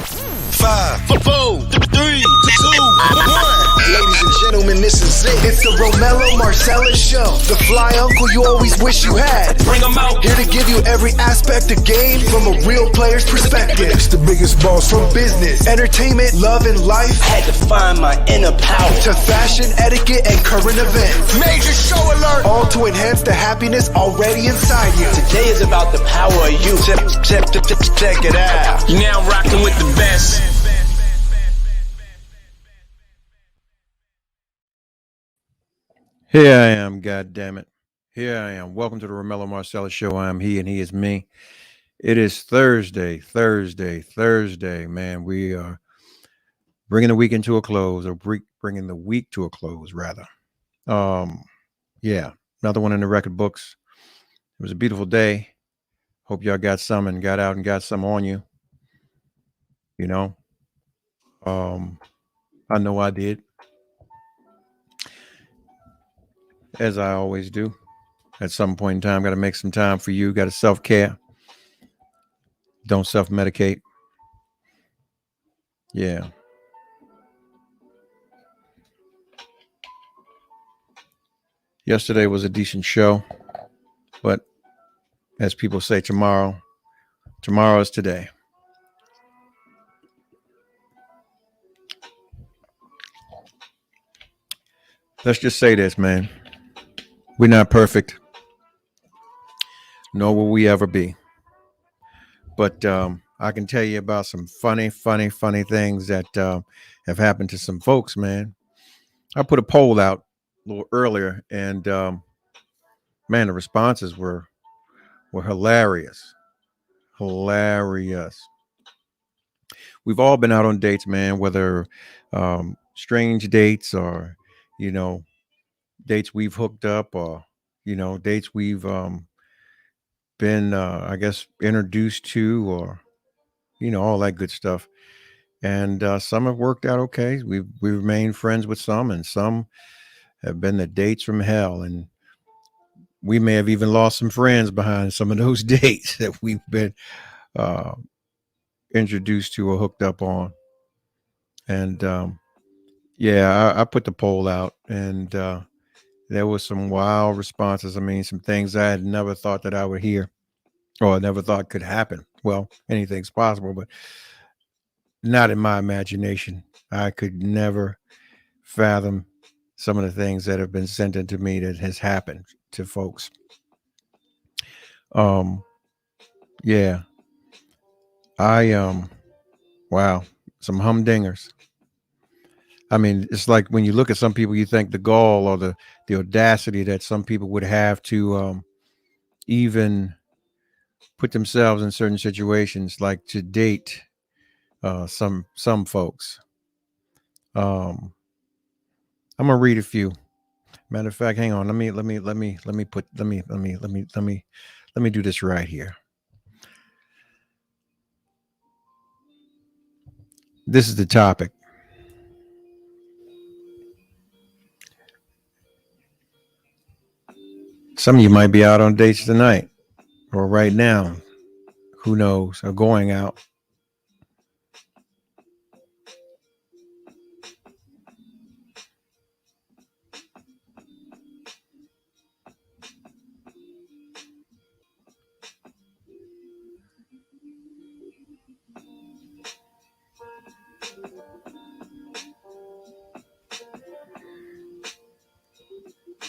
5, 4, 3, 2, 1. Ladies and gentlemen, this is it. It's the Romello Marcellus Show. The fly uncle you always wish you had. Bring 'em out. Here to give you every aspect of game from a real player's perspective. It's the biggest boss from business, entertainment, love, and life. Had to find my inner power. To fashion, etiquette, and current events. Major show alert. All to enhance the happiness already inside you. Today is about the power of you. Check it out. You're now rocking with the best. Here I am, God damn it. Here I am. Welcome to the Romello Marcellus Show. I'm he and he is me. It is Thursday, man. We are bringing the weekend to a close, or bringing the week to a close, rather. Yeah, another one in the record books. It was a beautiful day. Hope y'all got some and got out and got some on you. You know, I know I did. As I always do. At some point in time, got to make some time for you. Got to self-care. Don't self-medicate. Yeah. Yesterday was a decent show. But as people say, tomorrow is today. Let's just say this, man. We're not perfect, nor will we ever be. But I can tell you about some funny things that have happened to some folks, man. I put a poll out a little earlier, and man, the responses were hilarious. Hilarious. We've all been out on dates, man, whether strange dates or, you know, dates we've hooked up, or, you know, dates we've been, I guess, introduced to, or, you know, all that good stuff. And some have worked out okay. We've remained friends with some, and some have been the dates from hell. And we may have even lost some friends behind some of those dates that we've been introduced to or hooked up on. And yeah, I put the poll out, and there was some wild responses. I mean, some things I had never thought that I would hear, or I never thought could happen. Well, anything's possible, but not in my imagination. I could never fathom some of the things that have been sent into me that has happened to folks. Yeah. Wow, some humdingers. I mean, it's like when you look at some people, you think the gall or the audacity that some people would have to even put themselves in certain situations, like to date some folks. I'm gonna read a few. Matter of fact, hang on. Let me do this right here. This is the topic. Some of you might be out on dates tonight, or right now, who knows, or going out.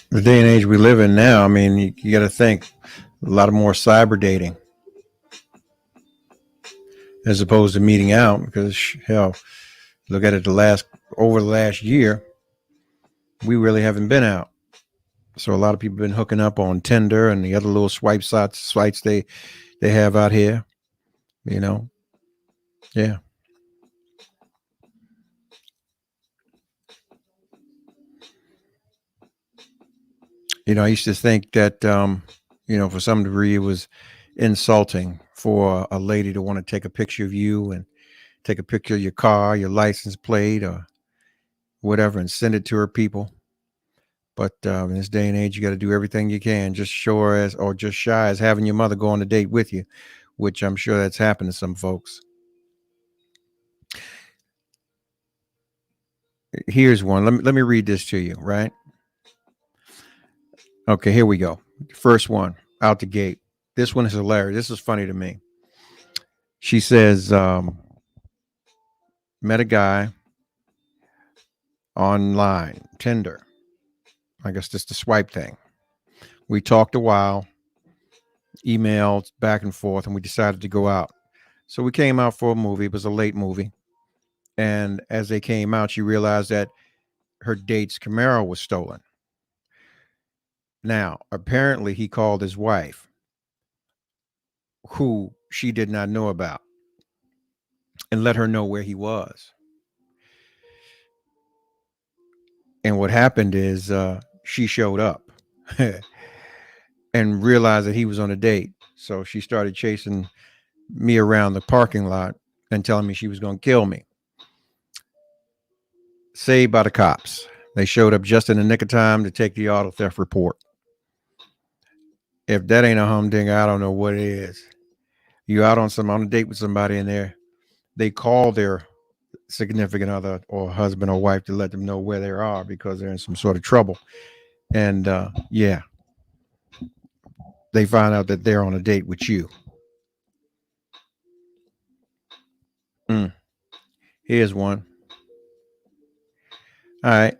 The day and age we live in now, I mean, you got to think a lot of more cyber dating as opposed to meeting out, because hell, look at it over the last year, we really haven't been out. So a lot of people have been hooking up on Tinder and the other little swipe sites they have out here, you know. Yeah. You know, I used to think that, you know, for some degree it was insulting for a lady to want to take a picture of you and take a picture of your car, your license plate, or whatever, and send it to her people. But in this day and age, you got to do everything you can, just shy as having your mother go on a date with you, which I'm sure that's happened to some folks. Here's one. Let me read this to you, right? Okay, here we go. First one out the gate. This one is hilarious. This is funny to me. She says, met a guy online, Tinder. I guess just the swipe thing. We talked a while, emailed back and forth, and we decided to go out. So we came out for a movie. It was a late movie. And as they came out, she realized that her date's Camaro was stolen. Now, apparently he called his wife, who she did not know about, and let her know where he was. And what happened is she showed up and realized that he was on a date. So she started chasing me around the parking lot and telling me she was going to kill me. Saved by the cops. They showed up just in the nick of time to take the auto theft report. If that ain't a humdinger, I don't know what it is. You out on a date with somebody in there, they call their significant other or husband or wife to let them know where they are because they're in some sort of trouble. And yeah, they find out that they're on a date with you. Here's one. All right.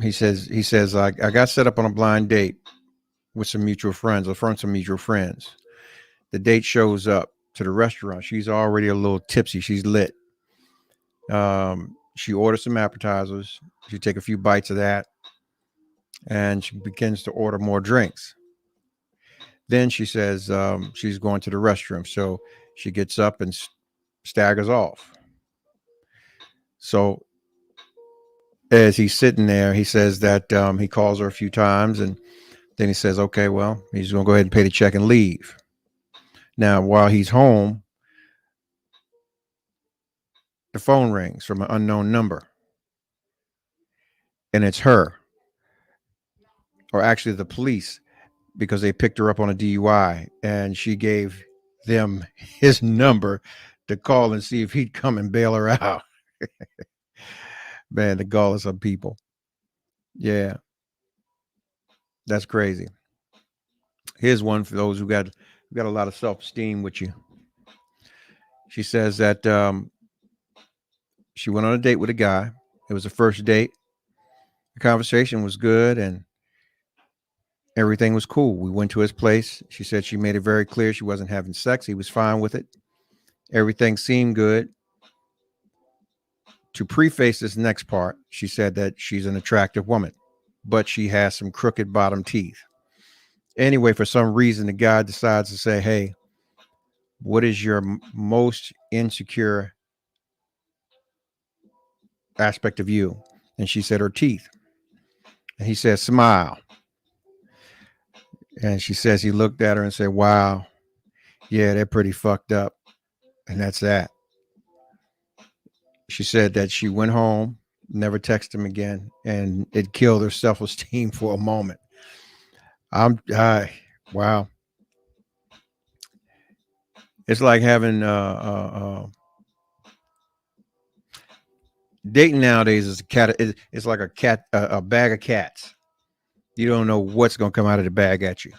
He says I got set up on a blind date with some mutual friends or from some mutual friends. The date shows up to the restaurant. She's already a little tipsy. She's lit. She orders some appetizers. She take a few bites of that, and she begins to order more drinks. Then she says she's going to the restroom, so she gets up and staggers off. So as he's sitting there, he says that he calls her a few times, and then he says, okay, well, he's going to go ahead and pay the check and leave. Now, while he's home, the phone rings from an unknown number, and it's her, or actually the police, because they picked her up on a DUI, and she gave them his number to call and see if he'd come and bail her out. Man, the gall of some people. Yeah, that's crazy. Here's one for those who got a lot of self-esteem with you. She says that she went on a date with a guy. It was a first date. The conversation was good and everything was cool. We went to his place. She said she made it very clear she wasn't having sex. He was fine with it. Everything seemed good. To preface this next part, she said that she's an attractive woman, but she has some crooked bottom teeth. Anyway, for some reason, the guy decides to say, hey, what is your most insecure aspect of you? And she said her teeth. And he said, smile. And she says he looked at her and said, wow, yeah, they're pretty fucked up. And that's that. She said that she went home, never texted him again, and it killed her self-esteem for a moment. Wow. It's like having dating nowadays is it's like a bag of cats. You don't know what's going to come out of the bag at you.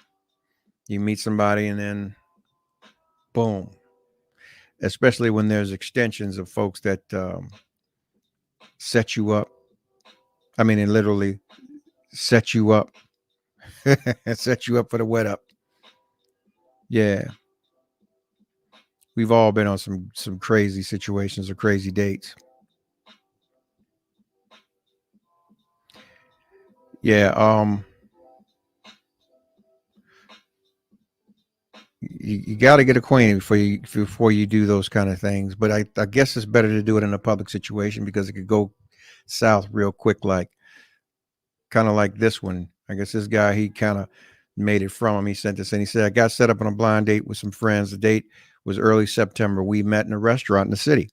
You meet somebody and then boom. Especially when there's extensions of folks that set you up. I mean, it literally set you up. Set you up for the wet up. Yeah. We've all been on some crazy situations or crazy dates. Yeah. You got to get acquainted before you do those kind of things. But I guess it's better to do it in a public situation because it could go south real quick, kind of like this one. I guess this guy, he kind of made it from him. He sent this in. He said, I got set up on a blind date with some friends. The date was early September. We met in a restaurant in the city.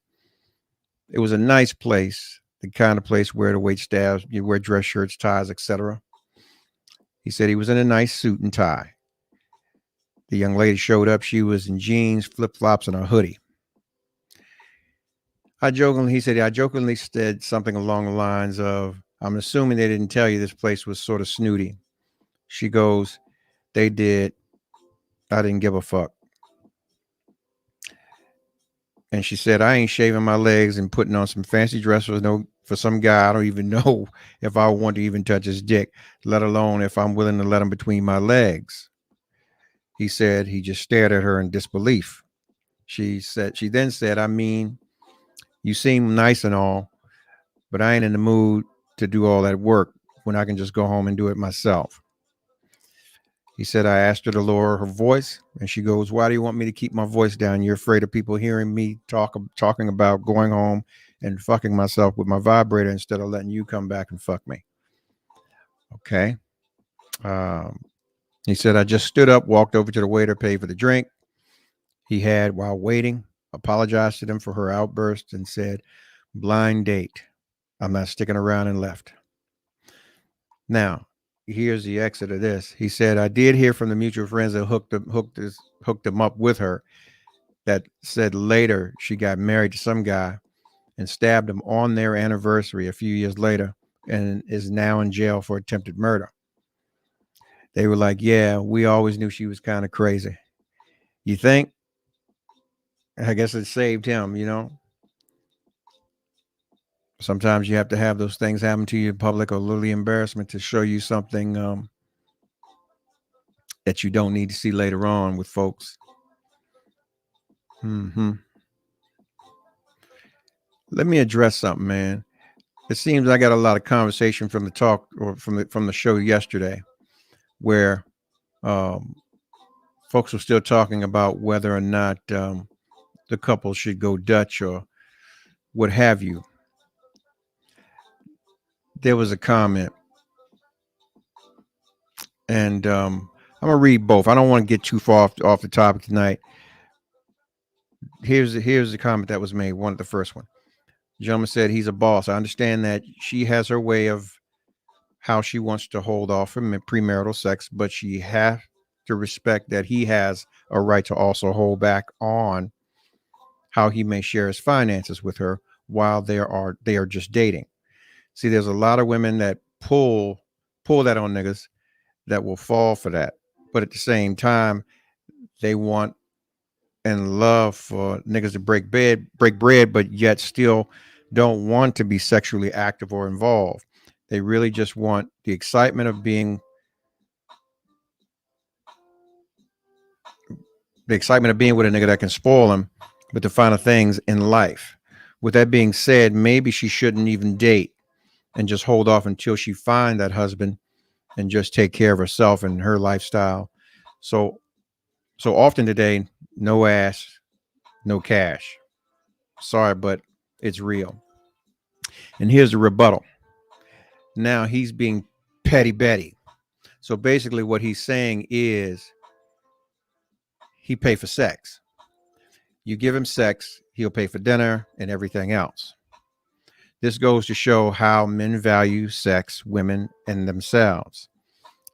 It was a nice place, the kind of place where the wait staff, you wear dress shirts, ties, etc. He said he was in a nice suit and tie. The young lady showed up. She was in jeans, flip-flops, and a hoodie. He said, I jokingly said something along the lines of, I'm assuming they didn't tell you this place was sort of snooty. She goes, they did. I didn't give a fuck. And she said, I ain't shaving my legs and putting on some fancy dress for some guy I don't even know if I want to even touch his dick, let alone if I'm willing to let him between my legs. He said he just stared at her in disbelief. She then said, I mean, you seem nice and all, but I ain't in the mood to do all that work when I can just go home and do it myself. He said, I asked her to lower her voice, and she goes, why do you want me to keep my voice down? You're afraid of people hearing me talking about going home and fucking myself with my vibrator instead of letting you come back and fuck me. Okay. He said, I just stood up, walked over to the waiter, paid for the drink he had while waiting, apologized to them for her outburst, and said, blind date. I'm not sticking around, and left. Now, here's the exit of this. He said, I did hear from the mutual friends that hooked him up with her, that said later she got married to some guy and stabbed him on their anniversary a few years later and is now in jail for attempted murder. They were like, yeah, we always knew she was kind of crazy. You think? I guess it saved him, you know? Sometimes you have to have those things happen to you in public or literally embarrassment to show you something that you don't need to see later on with folks. Let me address something, man. It seems I got a lot of conversation from the talk or from the show yesterday where folks were still talking about whether or not the couple should go Dutch or what have you. There was a comment, and I'm gonna read both. I don't want to get too far off the topic tonight. Here's the comment that was made. The first one. The gentleman said, he's a boss. I understand that she has her way of how she wants to hold off from premarital sex, but she has to respect that he has a right to also hold back on how he may share his finances with her while they are just dating. See, there's a lot of women that pull that on niggas that will fall for that. But at the same time, they want and love for niggas to break bread, but yet still don't want to be sexually active or involved. They really just want the excitement of being with a nigga that can spoil them with the finer things in life. With that being said, maybe she shouldn't even date and just hold off until she find that husband and just take care of herself and her lifestyle. So often today, no ass, no cash. Sorry, but it's real. And here's the rebuttal. Now he's being petty Betty. So basically what he's saying is he pay for sex. You give him sex, he'll pay for dinner and everything else. This goes to show how men value sex, women, and themselves.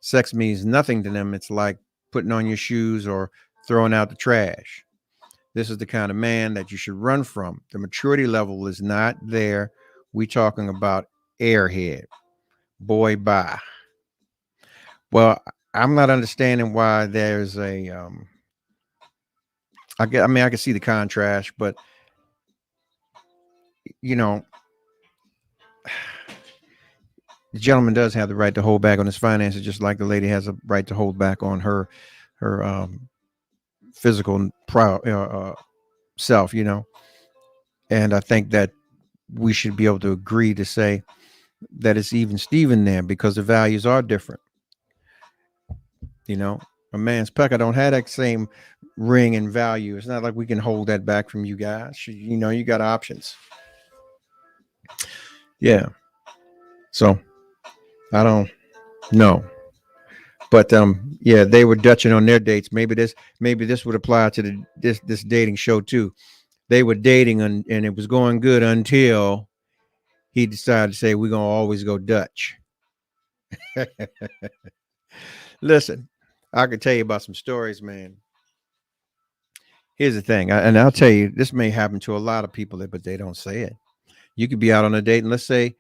Sex means nothing to them. It's like putting on your shoes or throwing out the trash. This is the kind of man that you should run from. The maturity level is not there. We talking about airhead. Boy, bye. Well, I'm not understanding why there's a I can see the contrast, but you know, the gentleman does have the right to hold back on his finances, just like the lady has a right to hold back on her physical self, you know. And I think that we should be able to agree to say that it's even Steven there because the values are different. You know, a man's pecker don't have that same ring and value. It's not like we can hold that back from you guys. You know, you got options. Yeah. So I don't know. But yeah, they were Dutching on their dates. Maybe this would apply to this dating show too. They were dating and it was going good until he decided to say, we're gonna always go Dutch. Listen, I could tell you about some stories, man. Here's the thing, and I'll tell you, this may happen to a lot of people, but they don't say it. You could be out on a date, and let's say,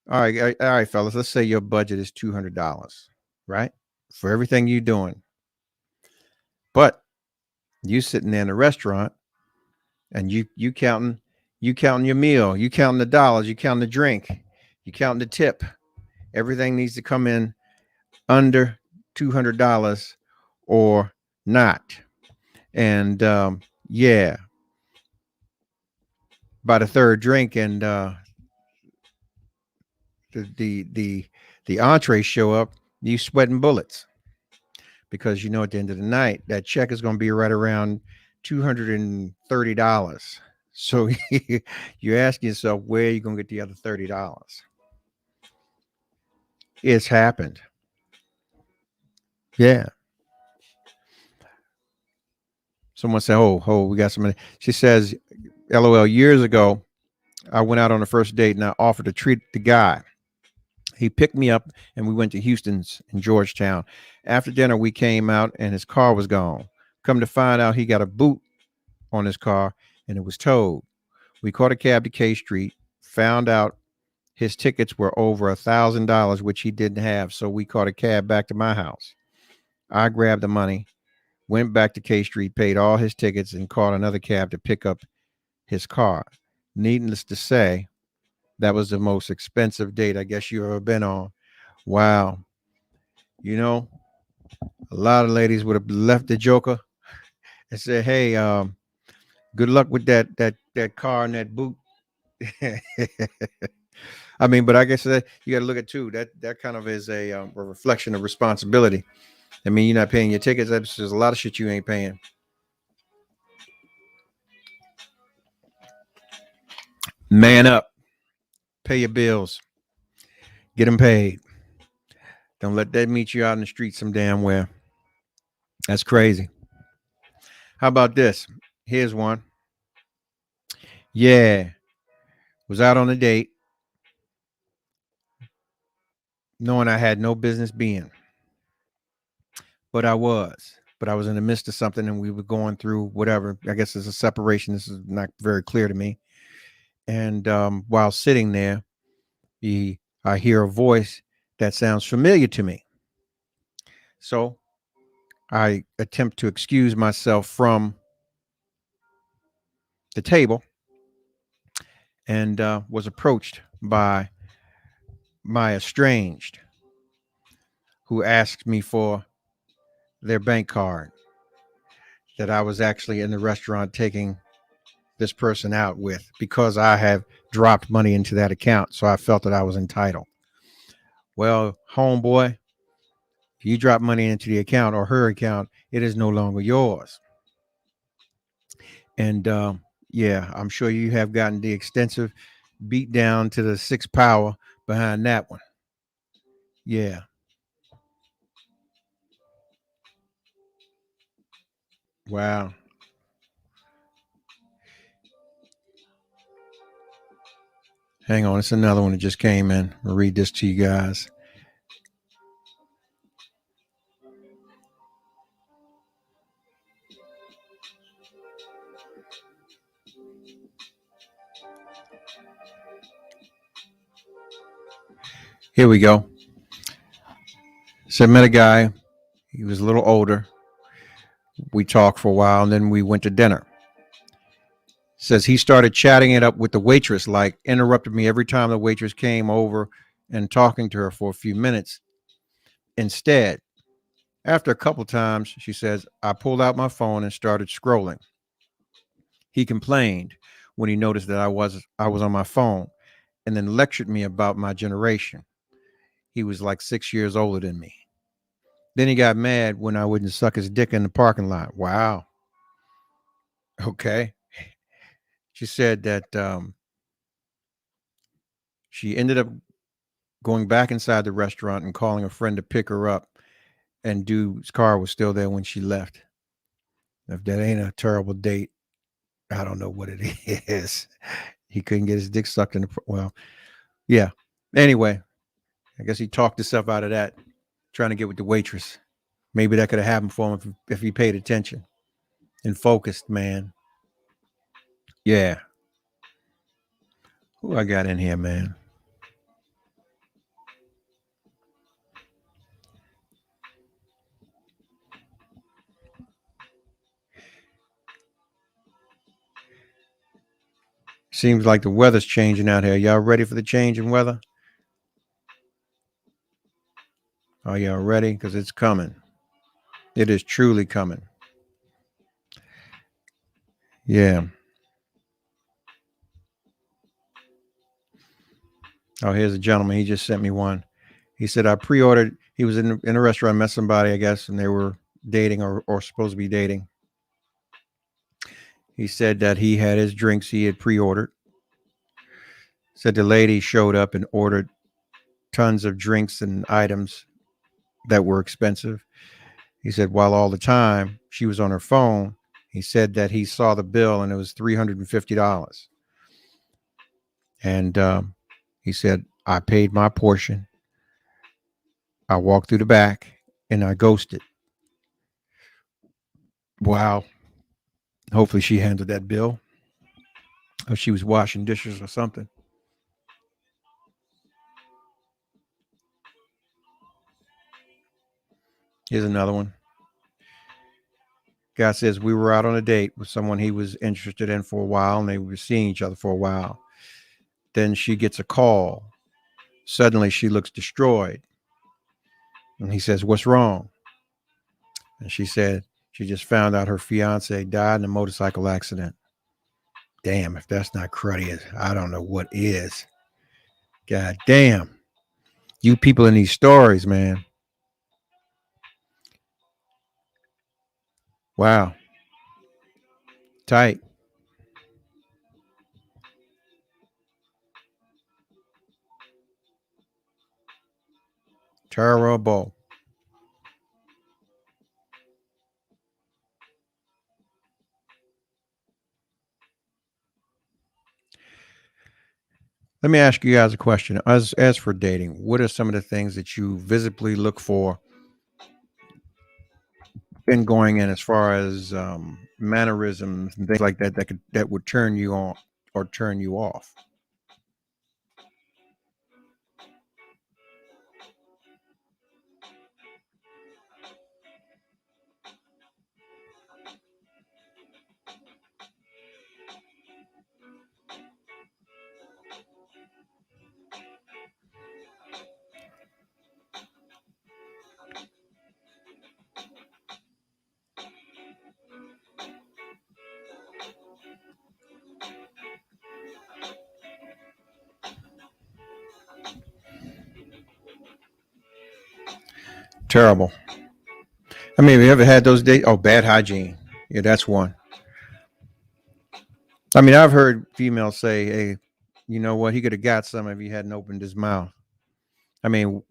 all right, fellas, let's say your budget is $200, right, for everything you're doing. But you sitting there in a restaurant, and you counting your meal, you counting the dollars, you counting the drink, you counting the tip. Everything needs to come in under $200 or not. And yeah, by the third drink, and the entree show up, you sweating bullets, because at the end of the night that check is going to be right around $230. So you're asking yourself, where are you going to get the other $30? It's happened. Yeah. Someone said, oh, we got somebody. She says, LOL, years ago, I went out on a first date and I offered to treat the guy. He picked me up and we went to Houston's in Georgetown. After dinner, we came out and his car was gone. Come to find out, he got a boot on his car and it was towed. We caught a cab to K Street, found out his tickets were over $1,000, which he didn't have. So we caught a cab back to my house. I grabbed the money, went back to K Street, paid all his tickets, and caught another cab to pick up his car. Needless to say, that was the most expensive date I guess you ever been on. Wow. A lot of ladies would have left the joker and said, hey, good luck with that car and that boot. I mean, but I guess that you got to look at too. That kind of is a reflection of responsibility. I mean, you're not paying your tickets. There's a lot of shit you ain't paying. Man up. Pay your bills. Get them paid. Don't let that meet you out in the street some damn where. That's crazy. How about this? Here's one. Yeah. Was out on a date, knowing I had no business being. But I was in the midst of something and we were going through whatever. I guess it's a separation. This is not very clear to me. And while sitting there, I hear a voice that sounds familiar to me. So I attempt to excuse myself from the table and was approached by my estranged, who asked me for their bank card, that I was actually in the restaurant taking this person out with, because I have dropped money into that account. So I felt that I was entitled. Well, homeboy, if you drop money into the account or her account, it is no longer yours. And yeah, I'm sure you have gotten the extensive beat down to the 6th power behind that one. Yeah. Wow. Hang on, it's another one that just came in. I'll read this to you guys. Here we go. So I met a guy. He was a little older. We talked for a while and then we went to dinner. Says he started chatting it up with the waitress, like interrupted me every time the waitress came over and talking to her for a few minutes. Instead, after a couple times, she says, I pulled out my phone and started scrolling. He complained when he noticed that I was on my phone, and then lectured me about my generation. He was like 6 years older than me. Then he got mad when I wouldn't suck his dick in the parking lot. Wow. Okay. She said that she ended up going back inside the restaurant and calling a friend to pick her up, and dude's car was still there when she left. If that ain't a terrible date, I don't know what it is. He couldn't get his dick sucked in the, well, yeah. Anyway, I guess he talked himself out of that, trying to get with the waitress. Maybe that could have happened for him if he paid attention and focused, man. Yeah. Who I got in here, man? Seems like the weather's changing out here. Y'all ready for the change in weather? Are y'all ready? Because it's coming. It is truly coming. Yeah. Oh, here's a gentleman. He just sent me one. He said, I pre ordered. He was in a restaurant, met somebody, I guess, and they were dating or supposed to be dating. He said that he had his drinks he had pre ordered. Said the lady showed up and ordered tons of drinks and items that were expensive. He said, while all the time she was on her phone, he said that he saw the bill and it was $350. And he said, I paid my portion. I walked through the back and I ghosted. Wow. Hopefully she handled that bill. Or she was washing dishes or something. Here's another one. Guy says, we were out on a date with someone he was interested in for a while, and they were seeing each other for a while. Then she gets a call. Suddenly she looks destroyed. And he says, what's wrong? And she said she just found out her fiance died in a motorcycle accident. Damn, if that's not cruddy, I don't know what is. God damn. You people in these stories, man. Wow. Tight. Terrible. Let me ask you guys a question. As for dating, what are some of the things that you visibly look for in going in, as far as mannerisms and things like that that would turn you on or turn you off? Terrible. I mean, have you ever had those days? Oh, bad hygiene. Yeah, that's one. I mean, I've heard females say, hey, you know what? He could have got some if he hadn't opened his mouth. I mean,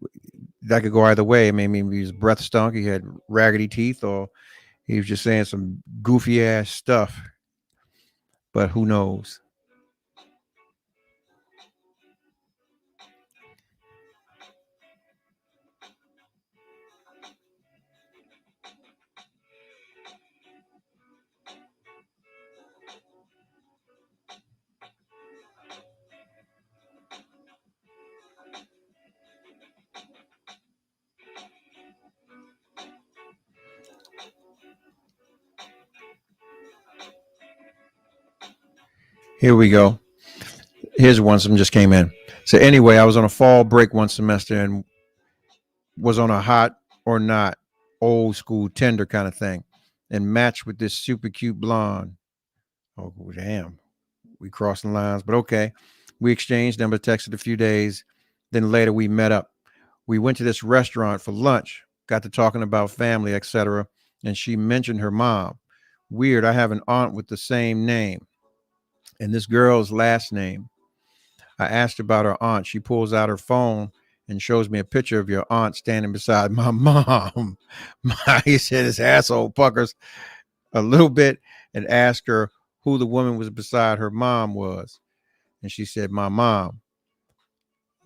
that could go either way. I mean, maybe his breath stunk, he had raggedy teeth, or he was just saying some goofy ass stuff. But who knows? Here we go. Here's one. Some just came in. So anyway, I was on a fall break one semester and was on a hot or not old school Tinder kind of thing, and matched with this super cute blonde. Oh damn, we crossing lines, but okay. We exchanged number, texted a few days. Then later we met up. We went to this restaurant for lunch. Got to talking about family, etc. And she mentioned her mom. Weird. I have an aunt with the same name, and this girl's last name. I asked about her aunt. She pulls out her phone and shows me a picture of your aunt standing beside my mom. He said his asshole puckers a little bit and asked her who the woman was beside her mom was. And she said, my mom.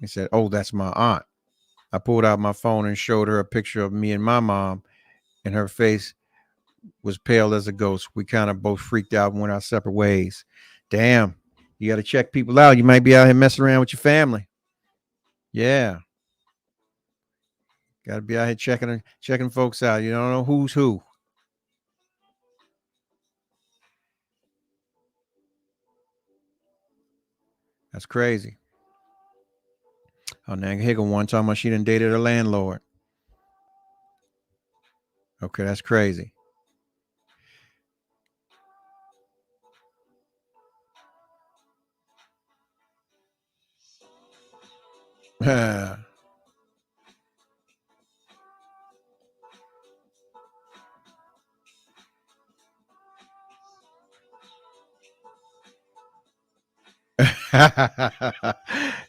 He said, oh, that's my aunt. I pulled out my phone and showed her a picture of me and my mom, and her face was pale as a ghost. We kind of both freaked out and went our separate ways. Damn. You got to check people out. You might be out here messing around with your family. Yeah. Got to be out here checking folks out. You don't know who's who. That's crazy. Oh, Nang Higgle one talking about she done dated her landlord. Okay, that's crazy.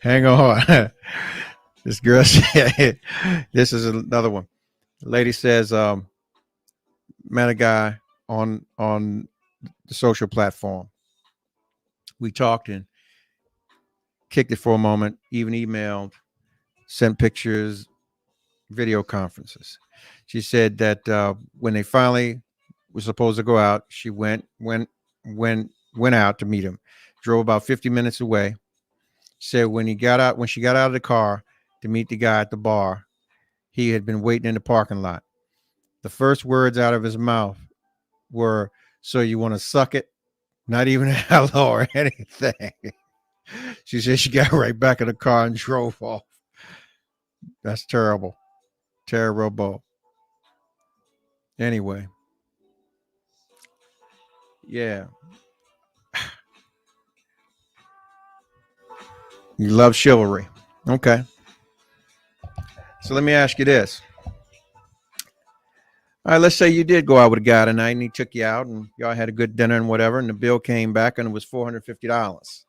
Hang on. This girl said, this is another one. The lady says, met a guy on the social platform. We talked and kicked it for a moment, even emailed, sent pictures, video conferences. She said that when they finally were supposed to go out, she went out to meet him. Drove about 50 minutes away. Said when she got out of the car to meet the guy at the bar, he had been waiting in the parking lot. The first words out of his mouth were, "So you want to suck it?" Not even a hello or anything. She said she got right back in the car and drove off. That's terrible. Terrible. Anyway. Yeah. You love chivalry. Okay. So let me ask you this. All right, let's say you did go out with a guy tonight and he took you out and y'all had a good dinner and whatever, and the bill came back and it was $450.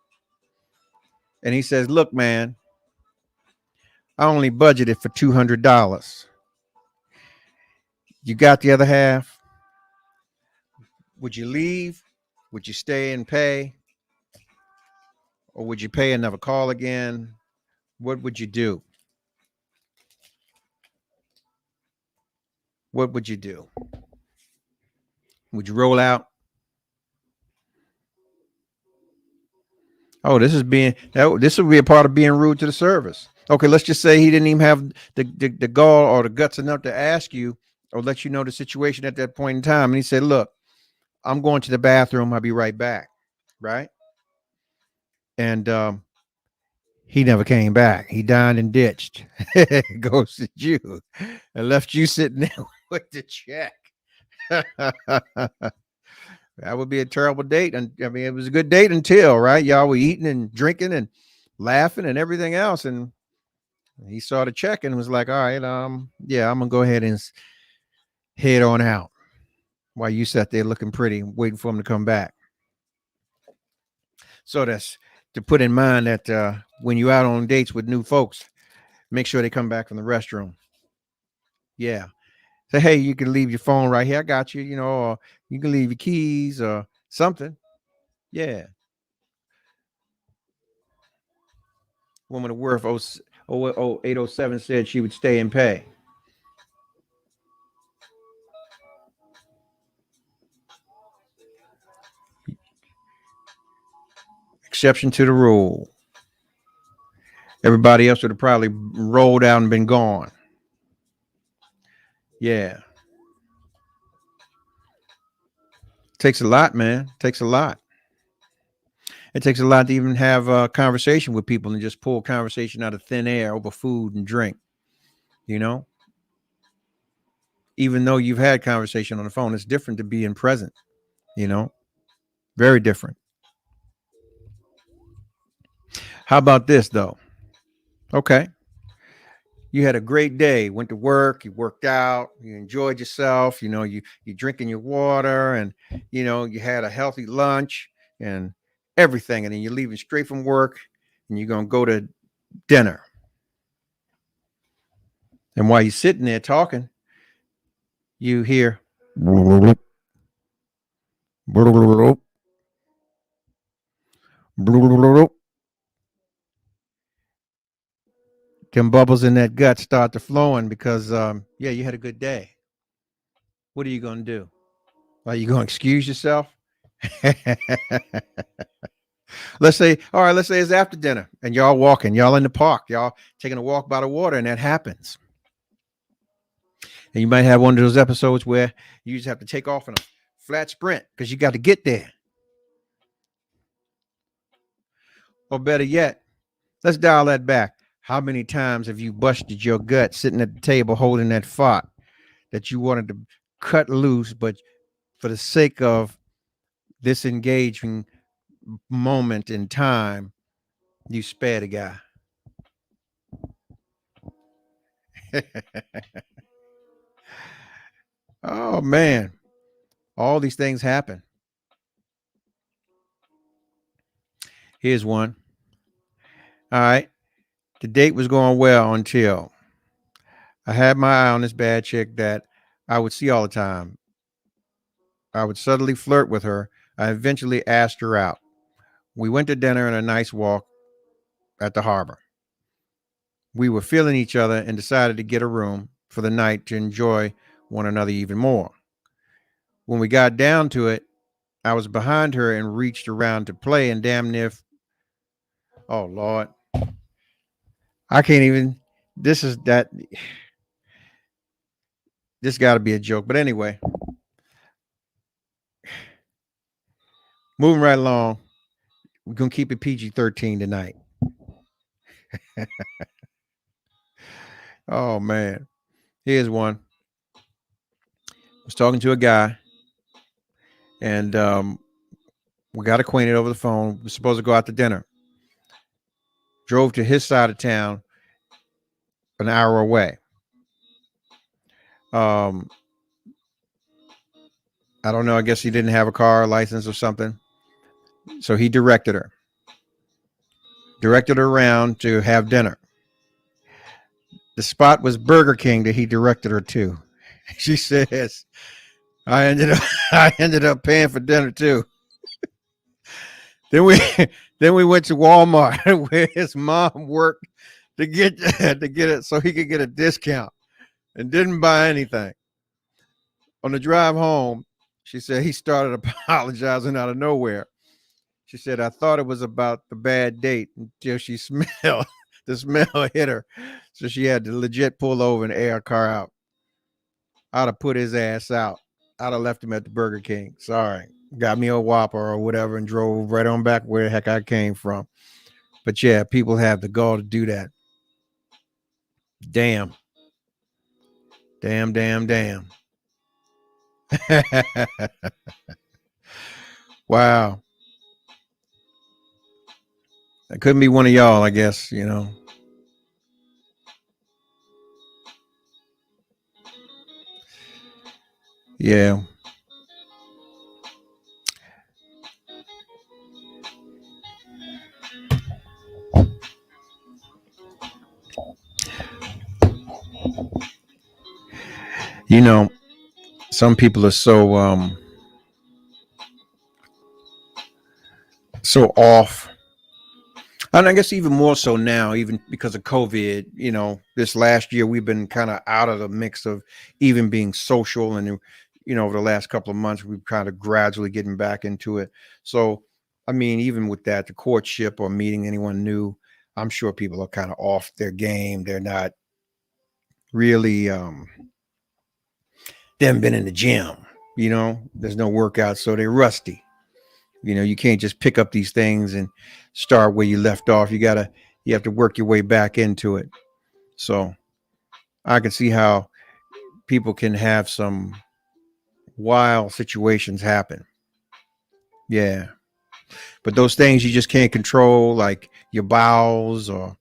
And he says, "Look, man, I only budgeted for $200. You got the other half? Would you leave? Would you stay and pay? Or would you pay and never call again? What would you do? What would you do? Would you roll out? Oh, this would be a part of being rude to the service. Okay, let's just say he didn't even have the gall or the guts enough to ask you or let you know the situation at that point in time. And he said, "Look, I'm going to the bathroom. I'll be right back." Right? And he never came back. He dined and ditched. Ghosted you and left you sitting there with the check. That would be a terrible date. And I mean, it was a good date until, right? Y'all were eating and drinking and laughing and everything else. And he saw the check and was like, "All right, yeah, I'm gonna go ahead and head on out," while you sat there looking pretty, waiting for him to come back. So that's to put in mind that when you're out on dates with new folks, make sure they come back from the restroom. Yeah. Say, "Hey, you can leave your phone right here. I got you, or you can leave your keys or something." Yeah. Woman of Worth 0807 said she would stay and pay. Exception to the rule. Everybody else would have probably rolled out and been gone. Yeah. Takes a lot, man. Takes a lot. It takes a lot to even have a conversation with people and just pull conversation out of thin air over food and drink. Even though you've had conversation on the phone, it's different to be in present, very different. How about this though? Okay. You had a great day, went to work, you worked out, you enjoyed yourself, you're drinking your water and, you had a healthy lunch and everything. And then you're leaving straight from work and you're going to go to dinner. And while you're sitting there talking, you hear them bubbles in that gut start to flowing because, you had a good day. What are you going to do? Are you going to excuse yourself? Let's say, all right, let's say it's after dinner and y'all walking, y'all in the park, y'all taking a walk by the water, and that happens. And you might have one of those episodes where you just have to take off in a flat sprint because you got to get there. Or better yet, let's dial that back. How many times have you busted your gut sitting at the table holding that fart that you wanted to cut loose, but for the sake of this engaging moment in time, you spare the guy? Oh man, all these things happen. Here's one. All right, the date was going well until I had my eye on this bad chick that I would see all the time. I would subtly flirt with her. I eventually asked her out. We went to dinner and a nice walk at the harbor. We were feeling each other and decided to get a room for the night to enjoy one another even more. When we got down to it, I was behind her and reached around to play and damn near. Oh, Lord. I can't even. This got to be a joke. But anyway, moving right along, we're going to keep it PG-13 tonight. Oh, man. Here's one. I was talking to a guy, and we got acquainted over the phone. We're supposed to go out to dinner. Drove to his side of town an hour away. I don't know. I guess he didn't have a car license or something. So he directed her around to have dinner. The spot was Burger King that he directed her to. She says, I ended up paying for dinner too. Then we went to Walmart where his mom worked to get it so he could get a discount, and didn't buy anything. On the drive home, she said he started apologizing out of nowhere. She said, I thought it was about the bad date until she smelled the smell hit her. So she had to legit pull over and air her car out. I'd have put his ass out. I'd have left him at the Burger King. Sorry. Got me a Whopper or whatever and drove right on back where the heck I came from. But yeah, people have the gall to do that. Damn. Wow. That couldn't be one of y'all, I guess, you know. Yeah. You know, some people are so off. And I guess even more so now, even because of COVID, you know, this last year we've been kind of out of the mix of even being social. And, you know, over the last couple of months, we've kind of gradually getting back into it. So, I mean, even with that, the courtship or meeting anyone new, I'm sure people are kind of off their game. They're not really, they haven't been in the gym, you know, there's no workout, so they're rusty. You know, you can't just pick up these things and start where you left off. You have to work your way back into it. So I can see how people can have some wild situations happen. Yeah. But those things you just can't control, like your bowels or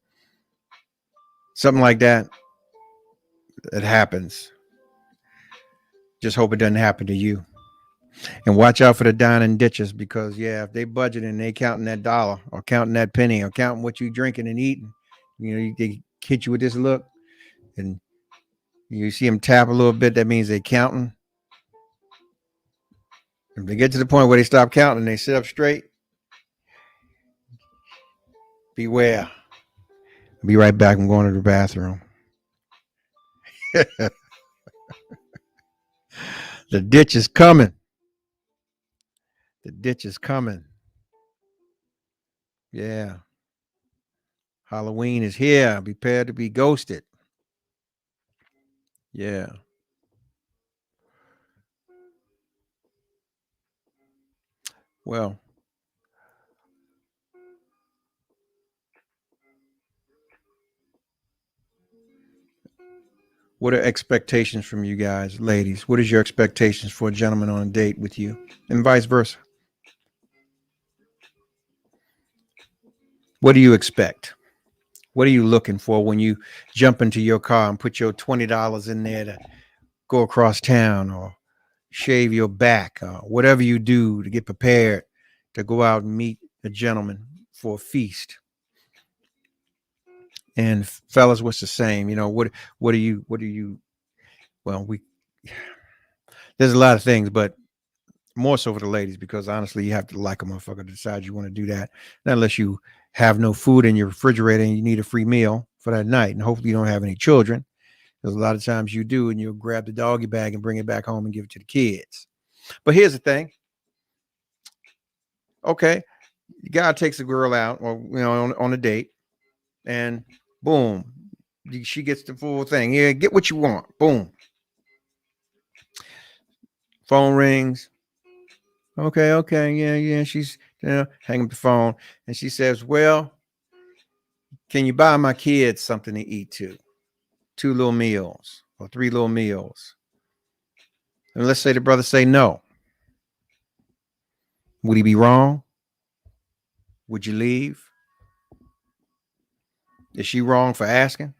something like that, it happens. Just hope it doesn't happen to you. And watch out for the dining ditches, because yeah, if they budgeting and they counting that dollar or counting that penny or counting what you drinking and eating, you know, they hit you with this look and you see them tap a little bit, that means they counting. If they get to the point where they stop counting and they sit up straight, beware. I'll be right back. I'm going to the bathroom. The ditch is coming. The ditch is coming. Yeah. Halloween is here. Be prepared to be ghosted. Yeah. Well, what are expectations from you guys, ladies? What is your expectations for a gentleman on a date with you, and vice versa? What do you expect? What are you looking for when you jump into your car and put your $20 in there to go across town or shave your back or whatever you do to get prepared to go out and meet a gentleman for a feast? And fellas, what's the same? What do you well, there's a lot of things, but more so for the ladies, because honestly, you have to like a motherfucker to decide you want to do that. Not unless you have no food in your refrigerator and you need a free meal for that night. And hopefully you don't have any children. Because a lot of times you do, and you'll grab the doggy bag and bring it back home and give it to the kids. But here's the thing. Okay, the guy takes the girl out, or on a date, and boom, she gets the full thing. Yeah, get what you want. Boom. Phone rings. Okay, yeah. She's hang up the phone, and she says, "Well, can you buy my kids something to eat too? 2 little meals or 3 little meals?" And let's say the brother say no. Would he be wrong? Would you leave? Is she wrong for asking?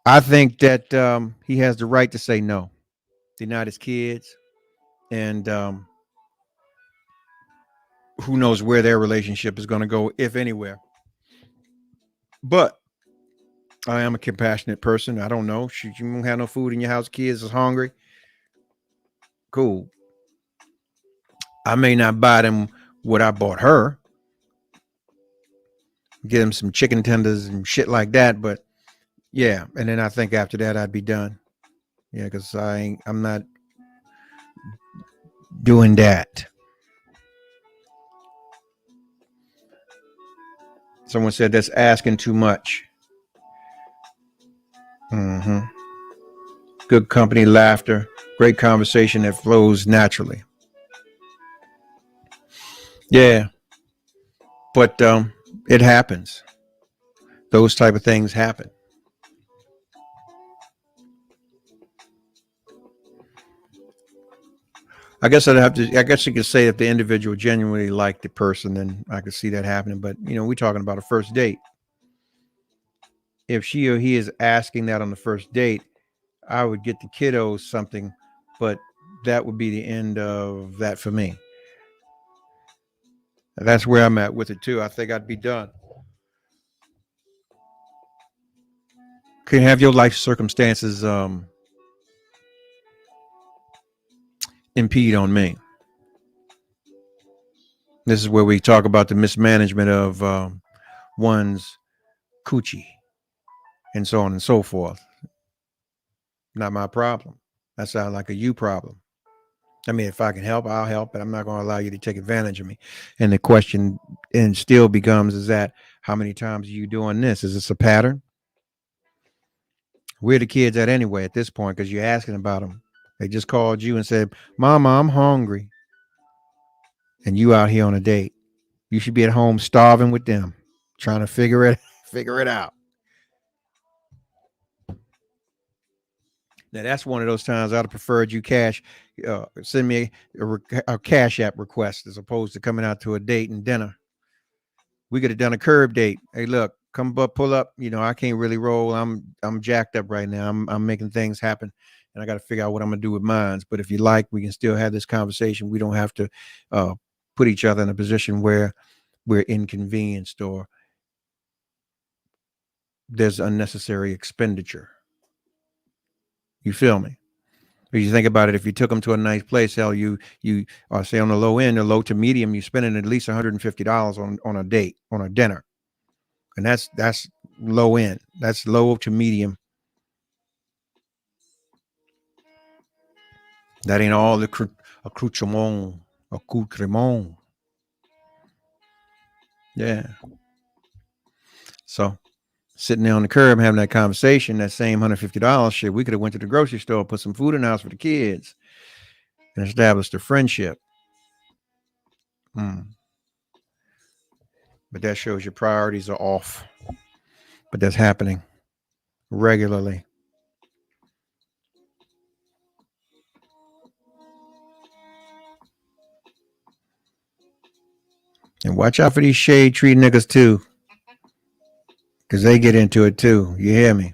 I think that he has the right to say no. They're not his kids, and who knows where their relationship is going to go, if anywhere. But I am a compassionate person. I don't know. You don't have no food in your house. Kids is hungry. Cool. I may not buy them what I bought her. Get them some chicken tenders and shit like that. But yeah, and then I think after that I'd be done. Yeah, because I'm not doing that. Someone said that's asking too much. Mm-hmm. Good company, laughter, great conversation that flows naturally. Yeah, but it happens. Those type of things happen. I guess you could say if the individual genuinely liked the person, then I could see that happening. But we're talking about a first date. If she or he is asking that on the first date, I would get the kiddos something, but that would be the end of that for me. That's where I'm at with it too. I think I'd be done. Can have your life circumstances impede on me. This is where we talk about the mismanagement of one's coochie and so on and so forth. Not my problem. That sounds like a you problem. I mean, if I can help, I'll help, but I'm not going to allow you to take advantage of me. And the question still becomes, is that how many times are you doing this? Is this a pattern? Where the kids at anyway at this point? Because you're asking about them. They just called you and said, "Mama, I'm hungry." And you out here on a date. You should be at home starving with them, trying to figure it out. Now that's one of those times I'd have preferred you send me a Cash App request as opposed to coming out to a date and dinner. We could have done a curb date. Hey, look, come up, pull up. I can't really roll. I'm jacked up right now. I'm making things happen, and I got to figure out what I'm gonna do with mine. But if you like, we can still have this conversation. We don't have to put each other in a position where we're inconvenienced or there's unnecessary expenditure. You feel me? If you think about it, if you took them to a nice place, hell, you say on the low end or low to medium, you're spending at least $150 on a date, on a dinner. And that's low end. That's low to medium. That ain't all the accoutrement. Yeah. So sitting there on the curb having that conversation, that same $150 shit, we could have went to the grocery store, put some food in the house for the kids, and established a friendship. But that shows your priorities are off. But that's happening regularly. And watch out for these shade tree niggas too, because they get into it too. You hear me?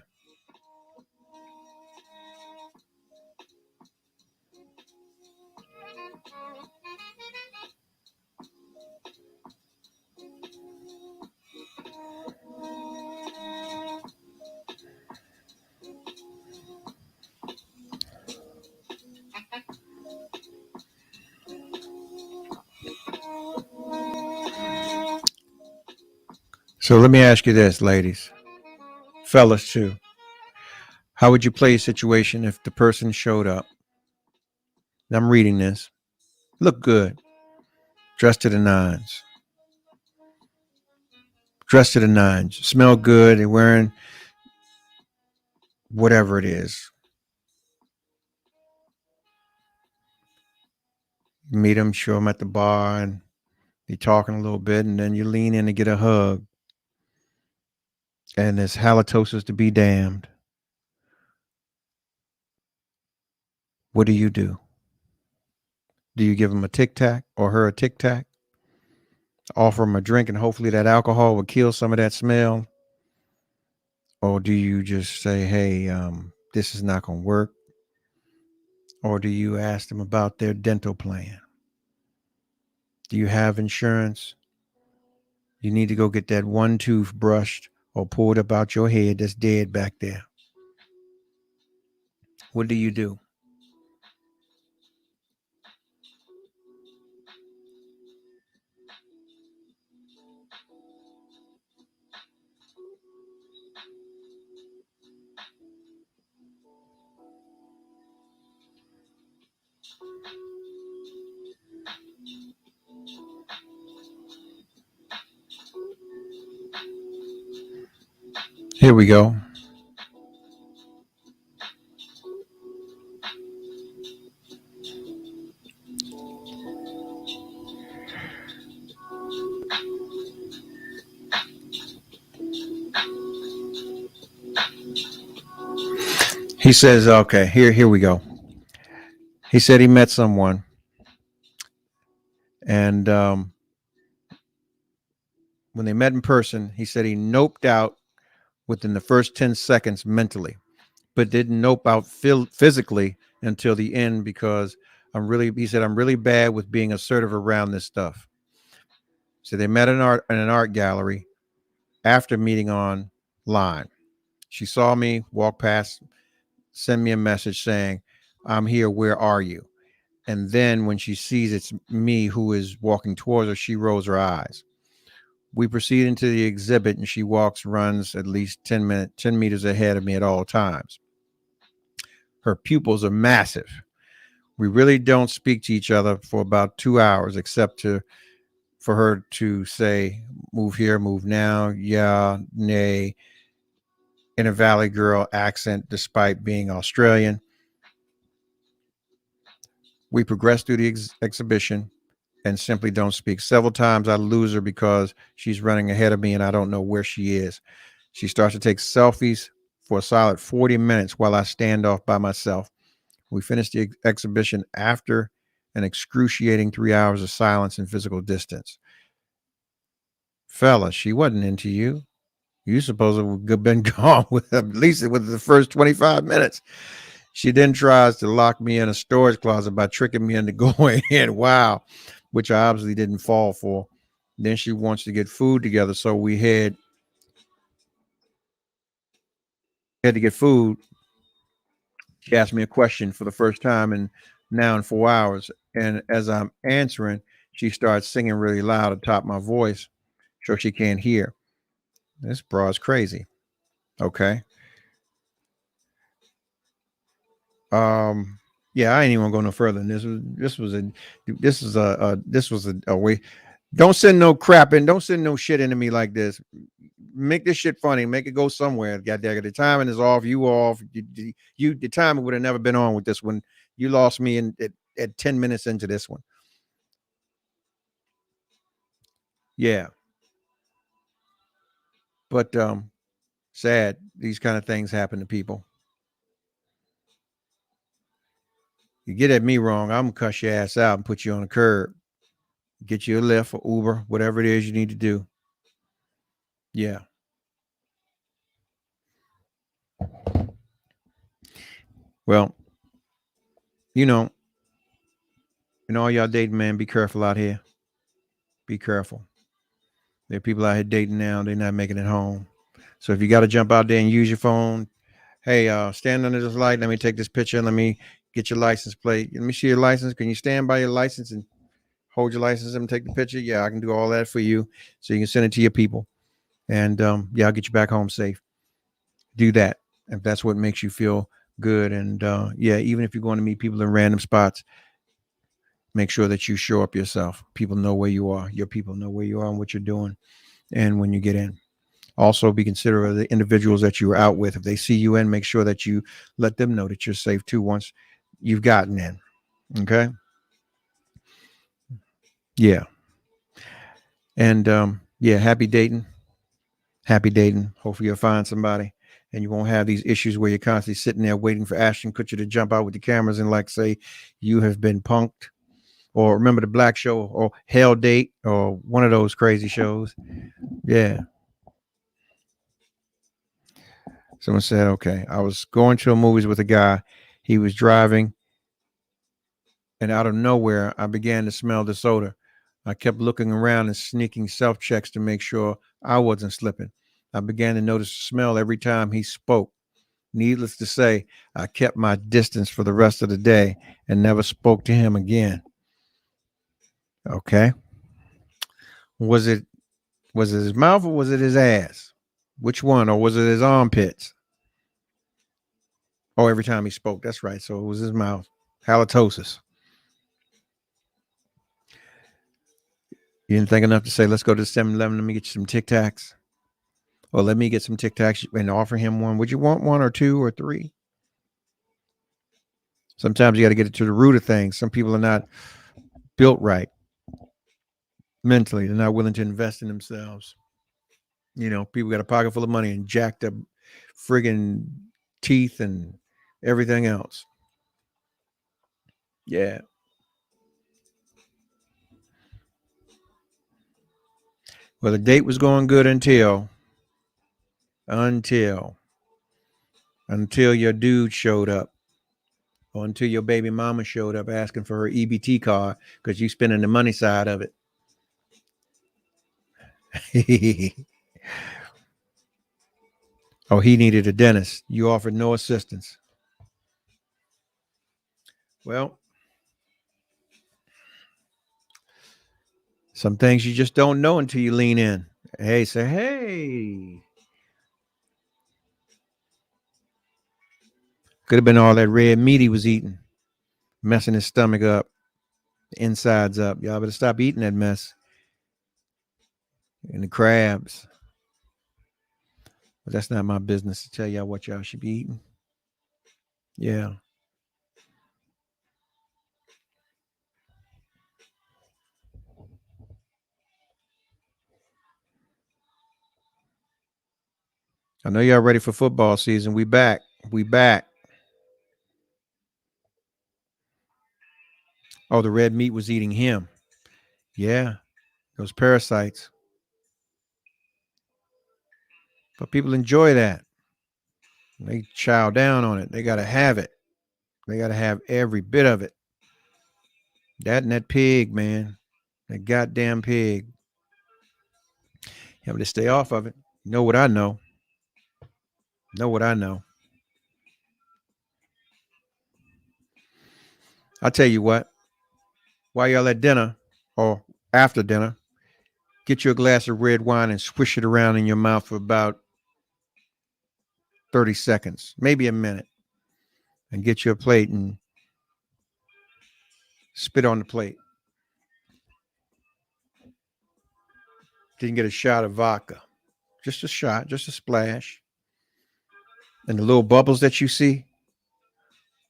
So let me ask you this, ladies, fellas too. How would you play a situation if the person showed up? I'm reading this. Look good. Dressed to the nines. Dressed to the nines. Smell good. They're wearing whatever it is. Meet them, show them at the bar, and be talking a little bit, and then you lean in and get a hug. And there's halitosis to be damned. What do? Do you give them a Tic Tac or her a Tic Tac? Offer them a drink and hopefully that alcohol will kill some of that smell? Or do you just say, hey, this is not going to work? Or do you ask them about their dental plan? Do you have insurance? You need to go get that one tooth brushed or pulled up out your head that's dead back there. What do you do? Here we go. He says, okay, here we go. He said he met someone and when they met in person, he said he noped out within the first 10 seconds mentally, but didn't nope out physically until the end because I'm really bad with being assertive around this stuff. So they met in an art gallery after meeting online. She saw me walk past, send me a message saying, I'm here, where are you? And then when she sees it's me who is walking towards her, she rolls her eyes. We proceed into the exhibit and she runs at least 10 meters ahead of me at all times. Her pupils are massive. We really don't speak to each other for about 2 hours, except for her to say, move here, move now, yeah, nay, in a Valley Girl accent, despite being Australian. We progress through the exhibition and simply don't speak. Several times I lose her because she's running ahead of me and I don't know where she is. She starts to take selfies for a solid 40 minutes while I stand off by myself. We finish the exhibition after an excruciating 3 hours of silence and physical distance. Fella, she wasn't into you. You supposed to have been gone with at least with the first 25 minutes. She then tries to lock me in a storage closet by tricking me into going in. Wow. Which I obviously didn't fall for. Then she wants to get food together. So we had to get food. She asked me a question for the first time in 4 hours. And as I'm answering, she starts singing really loud atop my voice so she can't hear. This bra is crazy. Okay. Yeah, I ain't even gonna go no further than this. This was a way. Don't send no crap in. Don't send no shit into me like this. Make this shit funny. Make it go somewhere. Got the timing is off. You off. The timing would have never been on with this one. You lost me at 10 minutes into this one. Yeah. But sad. These kind of things happen to people. You get at me wrong, I'm gonna cuss your ass out and put you on the curb. Get you a Lyft or Uber, whatever it is you need to do. Yeah. Well, you know, and all y'all dating, man, be careful out here. Be careful. There are people out here dating now, they're not making it home. So if you got to jump out there and use your phone, hey, stand under this light. Let me take this picture. Let me get your license plate. Let me see your license. Can you stand by your license and hold your license and take the picture? Yeah, I can do all that for you. So you can send it to your people. And yeah, I'll get you back home safe. Do that if that's what makes you feel good. And yeah, even if you're going to meet people in random spots, make sure that you show up yourself. People know where you are. Your people know where you are and what you're doing. And when you get in, also be considerate of the individuals that you are out with. If they see you in, make sure that you let them know that you're safe too once you've gotten in. Okay. Yeah. And yeah, happy dating. Happy dating. Hopefully you'll find somebody and you won't have these issues where you're constantly sitting there waiting for Ashton Kutcher to jump out with the cameras and like say you have been punked. Or remember the Black Show or Hell Date or one of those crazy shows. Yeah. Someone said, okay, I was going to a movies with a guy. He was driving. And out of nowhere, I began to smell the soda. I kept looking around and sneaking self-checks to make sure I wasn't slipping. I began to notice the smell every time he spoke. Needless to say, I kept my distance for the rest of the day and never spoke to him again. Okay. Was it his mouth or was it his ass? Which one? Or was it his armpits? Oh, every time he spoke. That's right. So it was his mouth. Halitosis. You didn't think enough to say, let's go to 7-Eleven. Let me get you some Tic Tacs. Or let me get some Tic Tacs and offer him one. Would you want one or two or three? Sometimes you got to get it to the root of things. Some people are not built right. Mentally, they're not willing to invest in themselves. You know, people got a pocket full of money and jacked up friggin' teeth and everything else. Yeah. Well, the date was going good until your dude showed up. Or until your baby mama showed up asking for her EBT card because you spending the money side of it. Oh, he needed a dentist. You offered no assistance. Well, some things you just don't know until you lean in. Hey, say, hey. Could have been all that red meat he was eating, messing his stomach up, the insides up. Y'all better stop eating that mess. And the crabs. But that's not my business to tell y'all what y'all should be eating. Yeah. I know y'all ready for football season. We back. Oh, the red meat was eating him. Yeah. Those parasites. But people enjoy that. They chow down on it. They got to have it. They got to have every bit of it. That and that pig, man. That goddamn pig. You have to stay off of it. Know what I know. I'll tell you what. While y'all at dinner or after dinner, get you a glass of red wine and swish it around in your mouth for about 30 seconds, maybe a minute, and get you a plate and spit on the plate. Didn't get a shot of vodka. Just a shot, just a splash. And the little bubbles that you see,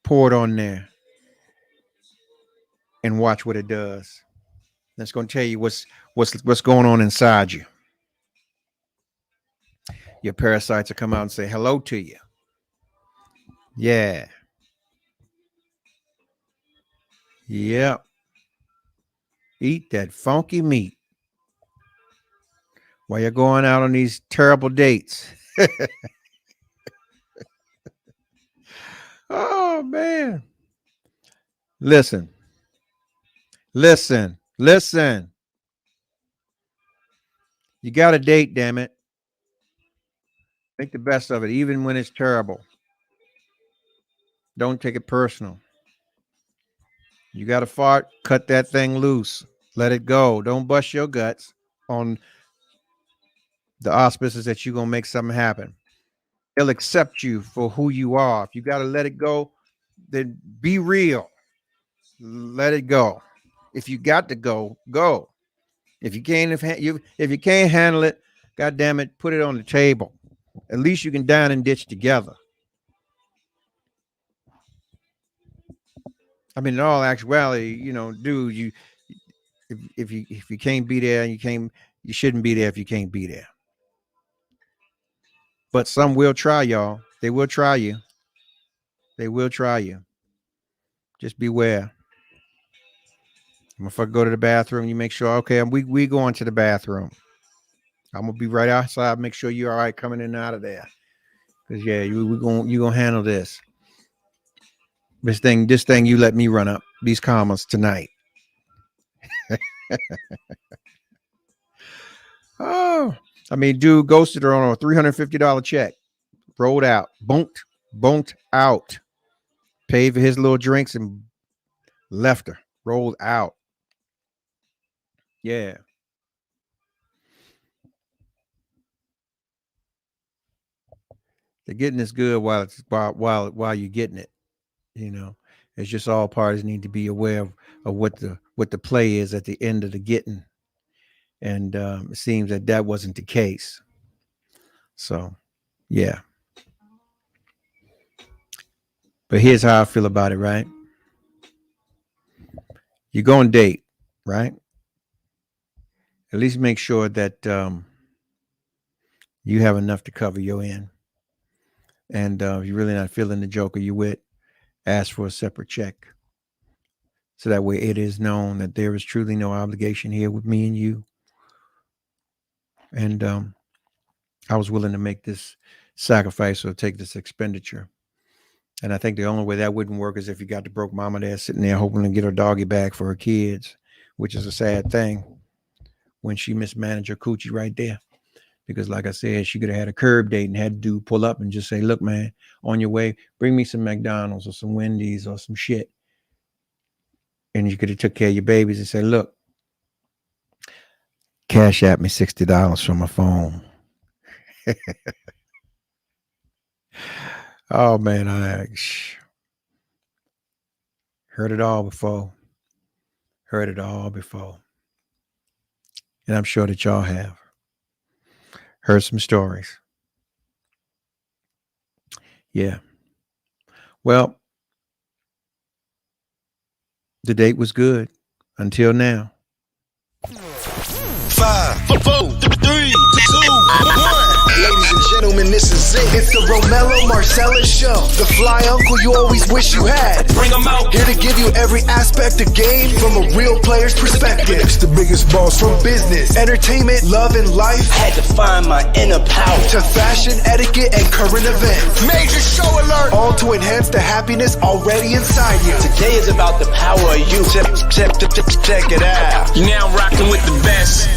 pour it on there and watch what it does. That's going to tell you what's going on inside you. Your parasites will come out and say hello to you. Yeah. Yep. Eat that funky meat while you're going out on these terrible dates. Oh, man. Listen. You got a date, damn it. Make the best of it, even when it's terrible. Don't take it personal. You got to fart, cut that thing loose. Let it go. Don't bust your guts on the auspices that you're going to make something happen. They'll accept you for who you are. If you got to let it go, then be real. Let it go. If you got to go, go. If you can't handle it, God damn it, put it on the table. At least you can down and ditch together. I mean, in all actuality, dude, if you can't be there, you shouldn't be there if you can't be there. But some will try, y'all. They will try you. They will try you. Just beware. If I go to the bathroom, you make sure, okay, we going to the bathroom. I'm gonna be right outside. Make sure you're all right coming in and out of there. Because you're gonna handle this. This thing you let me run up these commas tonight. Oh, I mean, dude ghosted her on a $350 check. Rolled out, bonked out. Paid for his little drinks and left her. Rolled out. Yeah. The getting is good while you're getting it. It's just all parties need to be aware of what the play is at the end of the getting. And it seems that wasn't the case. So, yeah. But here's how I feel about it, right? You go on date, right? At least make sure that you have enough to cover your end. And if you're really not feeling the joke or you with, ask for a separate check. So that way it is known that there is truly no obligation here with me and you. And I was willing to make this sacrifice or take this expenditure. And I think the only way that wouldn't work is if you got the broke mama there sitting there hoping to get her doggy back for her kids, which is a sad thing when she mismanaged her coochie right there. Because like I said, she could have had a curb date and had dude pull up and just say, look, man, on your way, bring me some McDonald's or some Wendy's or some shit. And you could have took care of your babies and said, look, cash at me $60 from my phone. Oh, man, I heard it all before. Heard it all before. And I'm sure that y'all have. Heard some stories. Yeah. Well, the date was good until now. 5, 4, 3, 2, 1. Ladies and gentlemen, this is it. It's the Romello Marcellus Show. The fly uncle you always wish you had. Bring them out. Here to give you every aspect of game from a real player's perspective. It's the biggest boss from business, entertainment, love, and life. Had to find my inner power. To fashion, etiquette, and current events. Major show alert. All to enhance the happiness already inside you. Today is about the power of you. Check it out. You're now rocking with the best.